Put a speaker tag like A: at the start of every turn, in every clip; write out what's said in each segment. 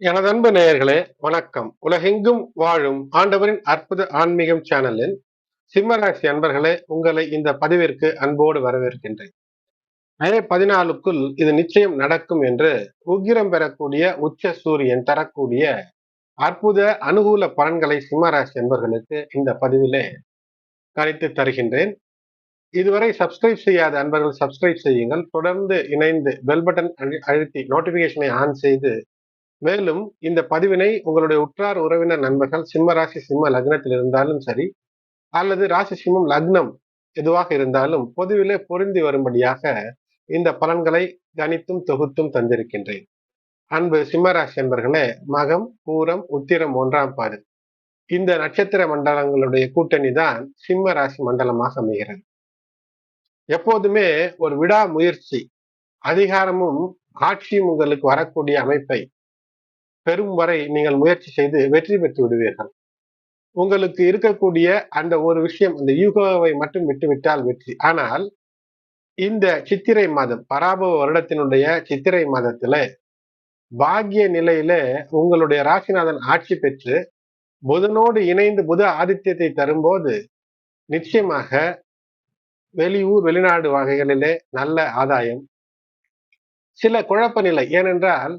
A: எனது அன்பு நேயர்களே, வணக்கம். உலகெங்கும் வாழும் ஆண்டவரின் அற்புத ஆன்மீகம் சேனலில் சிம்மராசி அன்பர்களே, உங்களை இந்த பதிவிற்கு அன்போடு வரவேற்கின்றேன். மே 14க்குள் இது நிச்சயம் நடக்கும் என்று உக்கிரம் பெறக்கூடிய உச்ச சூரியன் தரக்கூடிய அற்புத அனுகூல பலன்களை சிம்மராசி அன்பர்களுக்கு இந்த பதிவிலே கணித்து தருகின்றேன். இதுவரை சப்ஸ்கிரைப் செய்யாத அன்பர்கள் சப்ஸ்கிரைப் செய்யுங்கள். தொடர்ந்து இணைந்து பெல் பட்டன் அழுத்தி நோட்டிபிகேஷனை ஆன் செய்து, மேலும் இந்த பதிவினை உங்களுடைய உற்றார் உறவினர் நண்பர்கள் சிம்ம ராசி சிம்ம லக்னத்தில் இருந்தாலும் சரி, அல்லது ராசி சிம்மம் லக்னம் எதுவாக இருந்தாலும் பொதுவிலே பொருந்தி வரும்படியாக இந்த பலன்களை கணித்தும் தொகுத்தும் தந்திருக்கின்றேன். அன்பு சிம்மராசி என்பர்களே, மகம் பூரம் உத்திரம் 1ஆம் பாது இந்த நட்சத்திர மண்டலங்களுடைய கூட்டணி தான் சிம்ம ராசி மண்டலமாக அமைகிறது. எப்போதுமே ஒரு விடாமுயற்சி, அதிகாரமும் ஆட்சியும் உங்களுக்கு வரக்கூடிய அமைப்பை பெரும் வரை நீங்கள் முயற்சி செய்து வெற்றி பெற்று விடுவீர்கள். உங்களுக்கு இருக்கக்கூடிய அந்த ஒரு விஷயம், அந்த யூகோவை மட்டும் விட்டுவிட்டால் வெற்றி. ஆனால் இந்த சித்திரை மாதம், பராபவ வருடத்தினுடைய சித்திரை மாதத்துல பாக்கிய நிலையில உங்களுடைய ராசிநாதன் ஆட்சி பெற்று புதனோடு இணைந்து புத ஆதித்யத்தை தரும்போது நிச்சயமாக வெளியூர் வெளிநாடு வகைகளிலே நல்ல ஆதாயம். சில குழப்ப நிலை, ஏனென்றால்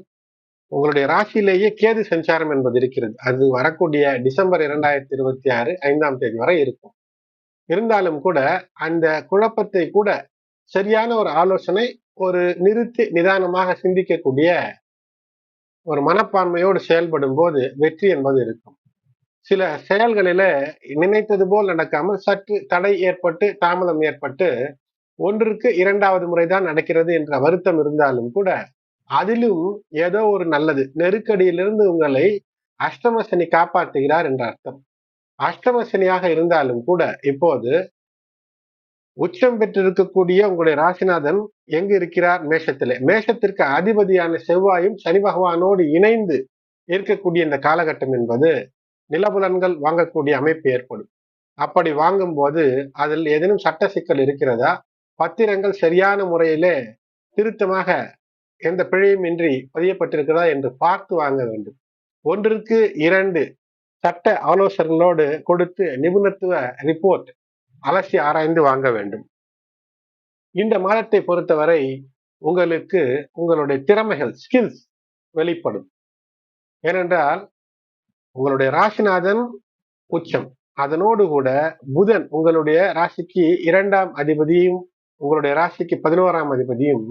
A: உங்களுடைய ராசியிலேயே கேது சஞ்சாரம் என்பது இருக்கிறது. அது வரக்கூடிய டிசம்பர் 2026 5ஆம் தேதி வரை இருக்கும். இருந்தாலும் கூட அந்த குழப்பத்தை கூட சரியான ஒரு ஆலோசனை, ஒரு நிறுத்தி நிதானமாக சிந்திக்கக்கூடிய ஒரு மனப்பான்மையோடு செயல்படும் போது வெற்றி என்பது இருக்கும். சில செயல்களில நினைத்தது போல் நடக்காமல் சற்று தடை ஏற்பட்டு தாமதம் ஏற்பட்டு ஒன்றுக்கு 2வது முறைதான் நடக்கிறது என்ற வருத்தம் இருந்தாலும் கூட, அதிலும் ஏதோ ஒரு நல்லது, நெருக்கடியிலிருந்து உங்களை அஷ்டம சனி காப்பாற்றுகிறார் என்ற அர்த்தம். அஷ்டம சனியாக இருந்தாலும் கூட இப்போது உச்சம் பெற்றிருக்கக்கூடிய உங்களுடைய ராசிநாதன் எங்கு இருக்கிறார்? மேஷத்திலே. மேஷத்திற்கு அதிபதியான செவ்வாயும் சனி பகவானோடு இணைந்து இருக்கக்கூடிய இந்த காலகட்டம் என்பது நிலபுலன்கள் வாங்கக்கூடிய அமைப்பு ஏற்படும். அப்படி வாங்கும் போது அதில் ஏதேனும் சட்ட சிக்கல் இருக்கிறதா, பத்திரங்கள் சரியான முறையிலே திருத்தமாக எந்த பிழையும் இன்றி பதியப்பட்டிருக்கிறதா என்று பார்த்து வாங்க வேண்டும். ஒன்றிற்கு 2 சட்ட ஆலோசகர்களோடு கொடுத்து நிபுணத்துவ ரிப்போர்ட் அலசி ஆராய்ந்து வாங்க வேண்டும். இந்த மாதத்தை பொறுத்தவரை உங்களுக்கு உங்களுடைய திறமைகள், ஸ்கில்ஸ் வெளிப்படும். ஏனென்றால் உங்களுடைய ராசிநாதன் உச்சம், அதனோடு கூட புதன் உங்களுடைய ராசிக்கு 2ஆம் அதிபதியும் உங்களுடைய ராசிக்கு 11ஆம் அதிபதியும்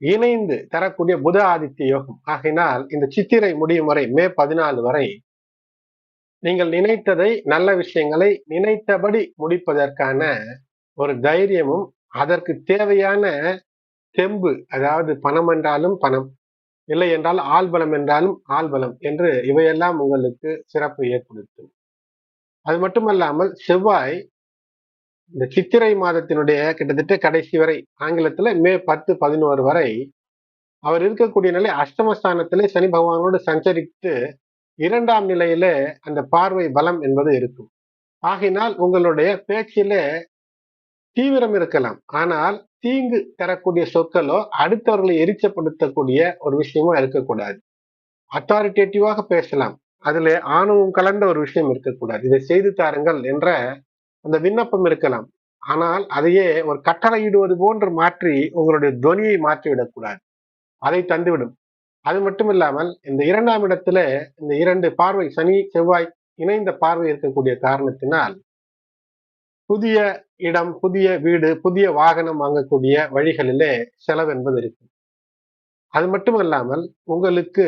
A: இணைந்து தரக்கூடிய புத ஆதித்ய யோகம். ஆகையினால் இந்த சித்திரை முடியும் வரை, மே 14 வரை நீங்கள் நினைத்ததை, நல்ல விஷயங்களை நினைத்தபடி முடிப்பதற்கான ஒரு தைரியமும், அதற்கு தேவையான தெம்பு, அதாவது பணம் என்றாலும் பணம், இல்லை என்றால் ஆள்பலம் என்றாலும் ஆள்பலம் என்று இவையெல்லாம் உங்களுக்கு சிறப்பு ஏற்படுத்தும். அது மட்டுமல்லாமல் செவ்வாய் இந்த சித்திரை மாதத்தினுடைய கிட்டத்தட்ட கடைசி வரை, ஆங்கிலத்துல மே 10, 11 வரை அவர் இருக்கக்கூடிய நிலை அஷ்டமஸ்தானத்திலே சனி பகவானோடு சஞ்சரித்து 2ஆம் நிலையில அந்த பார்வை பலம் என்பது இருக்கும். ஆகினால் உங்களுடைய பேச்சிலே தீவிரம் இருக்கலாம், ஆனால் தீங்கு தரக்கூடிய சொற்களோ அடுத்தவர்களை எரிச்சப்படுத்தக்கூடிய ஒரு விஷயமோ இருக்கக்கூடாது. அத்தாரிட்டேட்டிவாக பேசலாம், அதுல ஆணவம் கலந்த ஒரு விஷயம் இருக்கக்கூடாது. இதை செய்து தாருங்கள் என்ற அந்த விண்ணப்பம் இருக்கலாம், ஆனால் அதையே ஒரு கட்டளையிடுவது போன்று மாற்றி உங்களுடைய துவனியை மாற்றிவிடக்கூடாது. அதை தந்துவிடும். அது மட்டும் இல்லாமல் இந்த 2ஆம் இடத்துல இந்த 2 பார்வை, சனி செவ்வாய் இணைந்த பார்வை இருக்கக்கூடிய காரணத்தினால் புதிய இடம், புதிய வீடு, புதிய வாகனம் வாங்கக்கூடிய வழிகளிலே செலவு என்பது இருக்கும். அது மட்டுமல்லாமல் உங்களுக்கு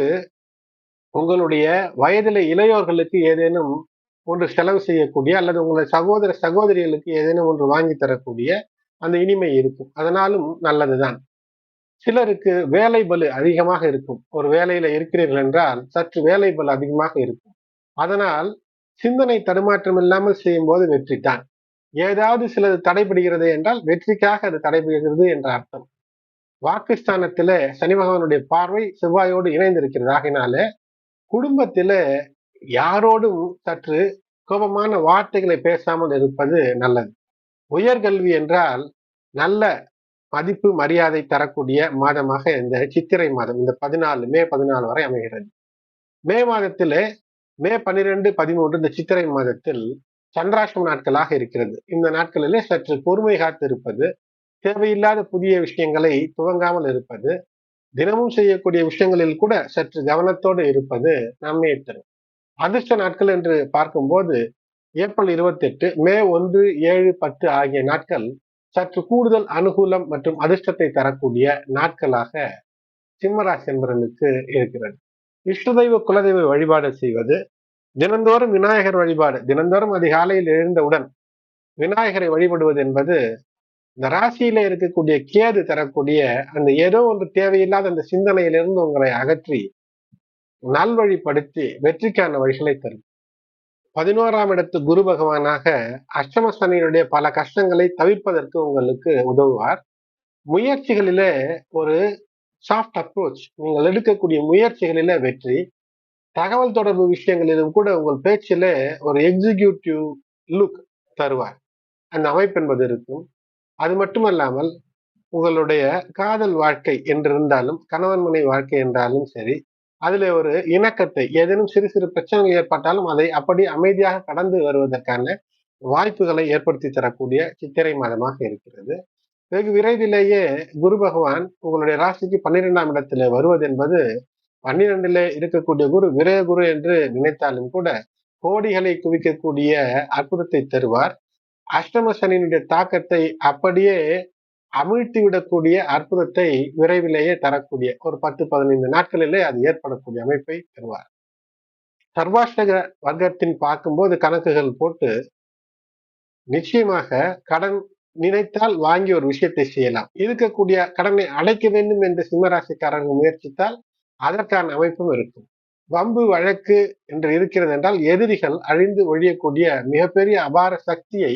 A: உங்களுடைய வயதிலே இளையோர்களுக்கு ஏதேனும் ஒன்று செலவு செய்யக்கூடிய, அல்லது உங்களுடைய சகோதர சகோதரிகளுக்கு ஏதேனும் ஒன்று வாங்கி தரக்கூடிய அந்த இனிமை இருக்கும். அதனாலும் நல்லதுதான். சிலருக்கு வேலை பளு அதிகமாக இருக்கும். ஒரு வேலையில இருக்கிறீர்கள் என்றால் சற்று வேலை பளு அதிகமாக இருக்கும். அதனால் சிந்தனை தடுமாற்றம் இல்லாமல் செய்யும் போது வெற்றி தான். ஏதாவது சிலது தடைபடுகிறது என்றால் வெற்றிக்காக அது தடைபடுகிறது என்ற அர்த்தம். வாக்குஸ்தானத்தில சனி பகவானுடைய பார்வை செவ்வாயோடு இணைந்திருக்கிறது. ஆகினால குடும்பத்தில யாரோடும் சற்று கோபமான வார்த்தைகளை பேசாமல் இருப்பது நல்லது. உயர்கல்வி என்றால் நல்ல மதிப்பு மரியாதை தரக்கூடிய மாதமாக இந்த சித்திரை மாதம், இந்த 14 மே 14 வரை அமைகிறது. மே மாதத்திலே மே 12, 13 இந்த சித்திரை மாதத்தில் சந்திராஷ்டம நாட்களாக இருக்கிறது. இந்த நாட்களிலே சற்று பொறுமை காத்து இருப்பது, தேவையில்லாத புதிய விஷயங்களை துவங்காமல் இருப்பது, தினமும் செய்யக்கூடிய விஷயங்களில் கூட சற்று கவனத்தோடு இருப்பது நன்மையை தரும். அதிர்ஷ்ட நாட்கள் என்று பார்க்கும்போது ஏப்ரல் 28, மே 1, 7, 10 ஆகிய நாட்கள் சற்று கூடுதல் அனுகூலம் மற்றும் அதிர்ஷ்டத்தை தரக்கூடிய நாட்களாக சிம்மராசி என்பவர்களுக்கு இருக்கிறது. இஷ்டதெய்வ குலதெய்வ வழிபாடு செய்வது, தினந்தோறும் விநாயகர் வழிபாடு, தினந்தோறும் அதிகாலையில் எழுந்தவுடன் விநாயகரை வழிபடுவது என்பது இந்த ராசியில இருக்கக்கூடிய கேது தரக்கூடிய அந்த ஏதோ ஒன்று தேவையில்லாத அந்த சிந்தனையிலிருந்து உங்களை அகற்றி நல்வழிப்படுத்தி வெற்றிக்கான வழிகளை தரும். 11ஆம் இடத்து குரு பகவானாக அஷ்டம சனியினுடைய பல கஷ்டங்களை தவிர்ப்பதற்கு உங்களுக்கு உதவுவார். முயற்சிகளிலே ஒரு சாஃப்ட் அப்ரோச், நீங்கள் எடுக்கக்கூடிய முயற்சிகளிலே வெற்றி, தகவல் தொடர்பு விஷயங்களிலும் கூட உங்கள் பேச்சிலே ஒரு எக்ஸிகியூட்டிவ் லுக் தருவார். அந்த அமைப்பு என்பது இருக்கும். அது மட்டுமல்லாமல் உங்களுடைய காதல் வாழ்க்கை என்றிருந்தாலும், கணவன் மனை வாழ்க்கை என்றாலும் சரி, அதுல ஒரு இணக்கத்தை, ஏதேனும் சிறு சிறு பிரச்சனைகள் ஏற்பட்டாலும் அதை அப்படி அமைதியாக கடந்து வருவதற்கான வாய்ப்புகளை ஏற்படுத்தி தரக்கூடிய சித்திரை மாதமாக இருக்கிறது. வெகு விரைவிலேயே குரு பகவான் உங்களுடைய ராசிக்கு 12ஆம் இடத்துல வருவது என்பது, 12ல இருக்கக்கூடிய குரு விரய குரு என்று நினைத்தாலும் கூட கோடிகளை குவிக்கக்கூடிய அற்புதத்தை தருவார். அஷ்டம சனியினுடைய தாக்கத்தை அப்படியே அமிழ்த்தி விடக்கூடிய அற்புதத்தை விரைவிலேயே தரக்கூடிய ஒரு 10-15 நாட்களிலே அது ஏற்படக்கூடிய அமைப்பை தருவார். சர்வாஷ்டக வர்க்கத்தின் பார்க்கும்போது கணக்குகள் போட்டு நிச்சயமாக கடன் நினைத்தால் வாங்கி ஒரு விஷயத்தை செய்யலாம். இருக்கக்கூடிய கடனை அடைக்க வேண்டும் என்று சிம்மராசிக்காரர்கள் முயற்சித்தால் அதற்கான அமைப்பும் இருக்கும். வம்பு வழக்கு என்று இருக்கிறது என்றால் எதிரிகள் அழிந்து ஒழியக்கூடிய மிகப்பெரிய அபார சக்தியை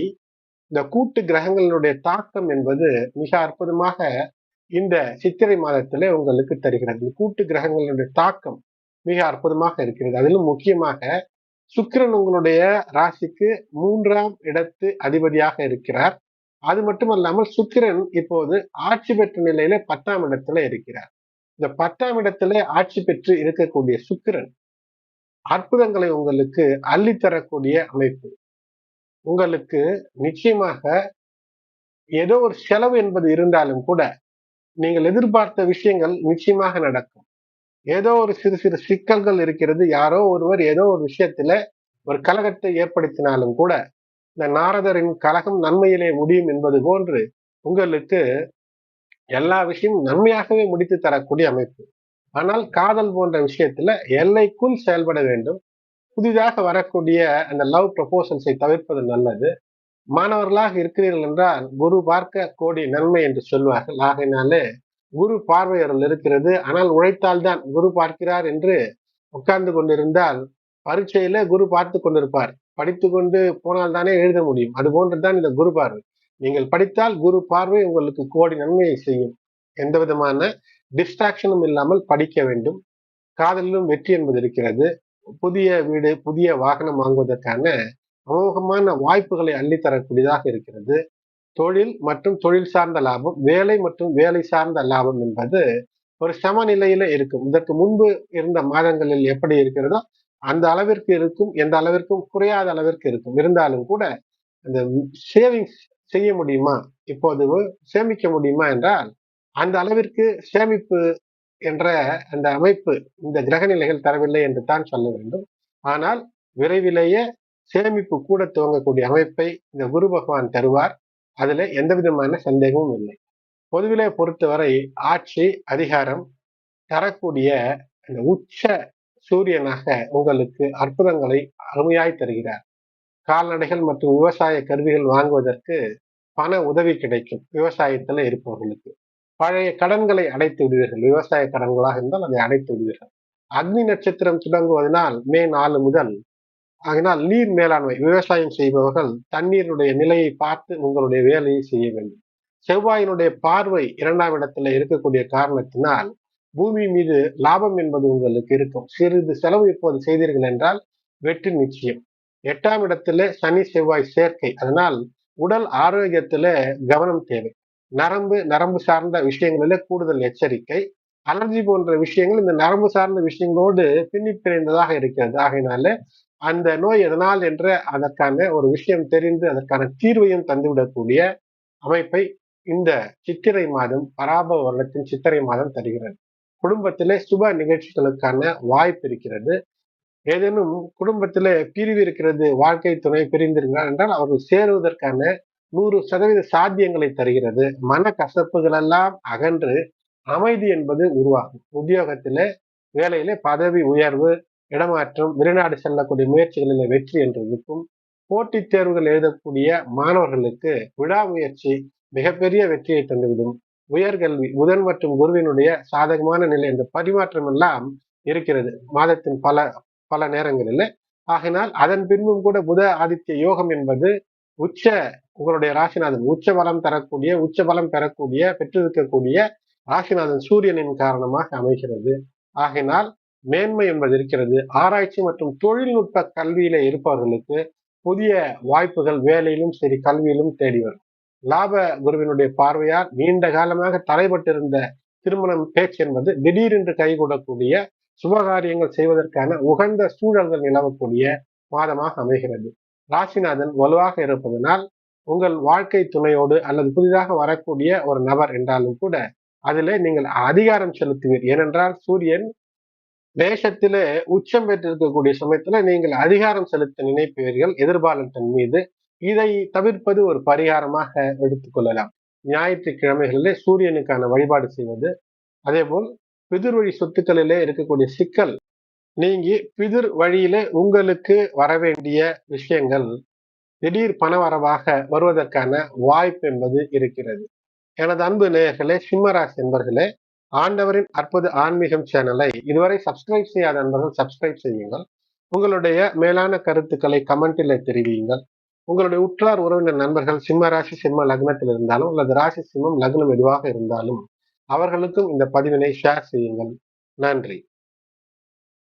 A: இந்த கூட்டு கிரகங்களுடைய தாக்கம் என்பது மிக அற்புதமாக இந்த சித்திரை மாதத்திலே உங்களுக்கு தருகிறது. இந்த கூட்டு கிரகங்களுடைய தாக்கம் மிக அற்புதமாக இருக்கிறது. அதிலும் முக்கியமாக சுக்கிரன் உங்களுடைய ராசிக்கு 3ஆம் இடத்து அதிபதியாக இருக்கிறார். அது மட்டுமல்லாமல் சுக்கிரன் இப்போது ஆட்சி பெற்ற நிலையில 10ஆம் இடத்துல இருக்கிறார். இந்த 10ஆம் இடத்துல ஆட்சி பெற்று இருக்கக்கூடிய சுக்கிரன் அற்புதங்களை உங்களுக்கு அள்ளித்தரக்கூடிய அமைப்பு. உங்களுக்கு நிச்சயமாக ஏதோ ஒரு செலவு என்பது இருந்தாலும் கூட நீங்கள் எதிர்பார்த்த விஷயங்கள் நிச்சயமாக நடக்கும். ஏதோ ஒரு சிறு சிறு சிக்கல்கள் இருக்கிறது, யாரோ ஒருவர் ஏதோ ஒரு விஷயத்துல ஒரு கலகத்தை ஏற்படுத்தினாலும் கூட இந்த நாரதரின் கலகம் நன்மையிலே முடியும் என்பது போன்று உங்களுக்கு எல்லா விஷயமும் நன்மையாகவே முடித்து தரக்கூடிய அமைப்பு. ஆனால் காதல் போன்ற விஷயத்துல எல்லைக்குள் செயல்பட வேண்டும். புதிதாக வரக்கூடிய அந்த லவ் ப்ரொபோசல்ஸை தவிர்ப்பது நல்லது. மாணவர்களாக இருக்கிறீர்கள் என்றால் குரு பார்க்க கோடி நன்மை என்று சொல்வார்கள். ஆகையினாலே குரு பார்வையர்கள் இருக்கிறது, ஆனால் உழைத்தால் தான் குரு பார்க்கிறார் என்று உட்கார்ந்து கொண்டிருந்தால் பரீட்சையில குரு பார்த்து கொண்டிருப்பார். படித்து கொண்டு போனால் தானே எழுத முடியும். அது போன்றுதான் இந்த குரு பார்வை. நீங்கள் படித்தால் குரு பார்வை உங்களுக்கு கோடி நன்மையை செய்யும். எந்த விதமான டிஸ்ட்ராக்ஷனும் இல்லாமல் படிக்க வேண்டும். காதலிலும் வெற்றி என்பது இருக்கிறது. புதிய வீடு, புதிய வாகனம் வாங்குவதற்கான அமோகமான வாய்ப்புகளை அள்ளித்தரக்கூடியதாக இருக்கிறது. தொழில் மற்றும் தொழில் சார்ந்த லாபம், வேலை மற்றும் வேலை சார்ந்த லாபம் என்பது ஒரு சமநிலையில இருக்கும். இதற்கு முன்பு இருந்த மாதங்களில் எப்படி இருக்கிறதோ அந்த அளவிற்கு இருக்கும், எந்த அளவிற்கும் குறையாத அளவிற்கு இருக்கும். இருந்தாலும் கூட அந்த சேவிங்ஸ் செய்ய முடியுமா, இப்போது சேமிக்க முடியுமா என்றால் அந்த அளவிற்கு சேமிப்பு என்ற அந்த அமைப்பு இந்த கிரக நிலைகள் தரவில்லை என்று தான் சொல்ல வேண்டும். ஆனால் விரைவிலேயே சேமிப்பு கூட துவங்கக்கூடிய அமைப்பை இந்த குரு பகவான் தருவார். அதுல எந்த விதமான சந்தேகமும் இல்லை. பொதுவிலே பொறுத்தவரை ஆட்சி அதிகாரம் தரக்கூடிய அந்த உச்ச சூரியனாக உங்களுக்கு அற்புதங்களை அருமையாய் தருகிறார். கால்நடைகள் மற்றும் விவசாய கருவிகள் வாங்குவதற்கு பண உதவி கிடைக்கும் விவசாயத்துல இருப்பவர்களுக்கு. பழைய கடன்களை அடைத்து விடுவீர்கள். விவசாய கடன்களாக இருந்தால் அதை அடைத்து விடுவீர்கள். அக்னி நட்சத்திரம் தொடங்குவதனால் மே 4 முதல், அதனால் நீர் மேலாண்மை விவசாயம் செய்பவர்கள் தண்ணீருடைய நிலையை பார்த்து உங்களுடைய வேலையை செய்ய வேண்டும். செவ்வாயினுடைய பார்வை 2ஆம் இடத்துல இருக்கக்கூடிய காரணத்தினால் பூமி மீது லாபம் என்பது உங்களுக்கு இருக்கும். சிறிது செலவு இப்போது செய்தீர்கள் என்றால் வெற்றி நிச்சயம். 8ஆம் இடத்துல சனி செவ்வாய் சேர்க்கை, அதனால் உடல் ஆரோக்கியத்துல கவனம் தேவை. நரம்பு சார்ந்த விஷயங்களில கூடுதல் எச்சரிக்கை. அலர்ஜி போன்ற விஷயங்கள் இந்த நரம்பு சார்ந்த விஷயங்களோடு பின்னி பிணைந்ததாக இருக்கிறது. ஆகையினால அந்த நோய் எதனால் என்ற அதற்கான ஒரு விஷயம் தெரிந்து அதற்கான தீர்வையும் தந்துவிடக்கூடிய அமைப்பை இந்த சித்திரை மாதம், பராபவ வருடத்தின் சித்திரை மாதம் தருகிறது. குடும்பத்திலே சுப நிகழ்ச்சிகளுக்கான வாய்ப்பு இருக்கிறது. ஏதேனும் குடும்பத்திலே பிரிவு இருக்கிறது, வாழ்க்கை துணை பிரிந்திருக்கிறார் என்றால் அவர்கள் சேருவதற்கான 100% சாத்தியங்களை தருகிறது. மன கசப்புகள் எல்லாம் அகன்று அமைதி என்பது உருவாகும். உத்தியோகத்திலே, வேலையிலே பதவி உயர்வு, இடமாற்றம், வெளிநாடு செல்லக்கூடிய முயற்சிகளிலே வெற்றி என்று இருக்கும். போட்டித் தேர்வுகள் எழுதக்கூடிய மாணவர்களுக்கு விடாமுயற்சி மிகப்பெரிய வெற்றியை தந்துவிடும். உயர்கல்வி, புதன் மற்றும் குருவினுடைய சாதகமான நிலை என்ற பரிமாற்றம் எல்லாம் இருக்கிறது மாதத்தின் பல பல நேரங்களில். ஆகினால் அதன் பின்பும் கூட புத ஆதித்ய யோகம் என்பது உச்ச உங்களுடைய ராசிநாதன் உச்ச பலம் தரக்கூடிய, உச்ச பலம் பெறக்கூடிய, பெற்றிருக்கக்கூடிய ராசிநாதன் சூரியனின் காரணமாக அமைகிறது. ஆகினால் மேன்மை என்பது இருக்கிறது. ஆராய்ச்சி மற்றும் தொழில்நுட்ப கல்வியில இருப்பவர்களுக்கு புதிய வாய்ப்புகள் வேலையிலும் சரி கல்வியிலும் தேடி வரும். லாப குருவினுடைய பார்வையால் நீண்ட காலமாக தடைபட்டிருந்த திருமணம் பேச்சு என்பது திடீரென்று கைகூடக்கூடிய, சுபகாரியங்கள் செய்வதற்கான உகந்த சூழல்கள் நிலவக்கூடிய மாதமாக அமைகிறது. ராசிநாதன் வலுவாக இருப்பதனால் உங்கள் வாழ்க்கை துணையோடு அல்லது புதிதாக வரக்கூடிய ஒரு நபர் என்றாலும் கூட அதிலே நீங்கள் அதிகாரம் செலுத்துவீர். ஏனென்றால் சூரியன் தேசத்திலே உச்சம் பெற்றிருக்கக்கூடிய சமயத்துல நீங்கள் அதிகாரம் செலுத்த நினைப்பீர்கள் எதிர்பாலன் மீது. இதை தவிர்ப்பது ஒரு பரிகாரமாக எடுத்துக்கொள்ளலாம். ஞாயிற்றுக்கிழமைகளிலே சூரியனுக்கான வழிபாடு செய்வது, அதே போல் பிதிர் வழி சொத்துக்களிலே இருக்கக்கூடிய சிக்கல் நீங்கி பிதிர் வழியிலே உங்களுக்கு வரவேண்டிய விஷயங்கள் திடீர் பணவரவாக வருவதற்கான வாய்ப்பு என்பது இருக்கிறது. எனது அன்பு நேயர்களே, சிம்மராசி என்பர்களே, ஆண்டவரின் அற்புத ஆன்மீகம் சேனலை இதுவரை சப்ஸ்கிரைப் செய்யாத நண்பர்கள் சப்ஸ்கிரைப் செய்யுங்கள். உங்களுடைய மேலான கருத்துக்களை கமெண்டில் தெரிவியுங்கள். உங்களுடைய உற்றார் உறவினர் நண்பர்கள் சிம்ம ராசி சிம்ம லக்னத்தில் இருந்தாலும் அல்லது ராசி சிம்மம் லக்னம் எதுவாக இருந்தாலும் அவர்களுக்கும் இந்த பதிவினை ஷேர் செய்யுங்கள். நன்றி.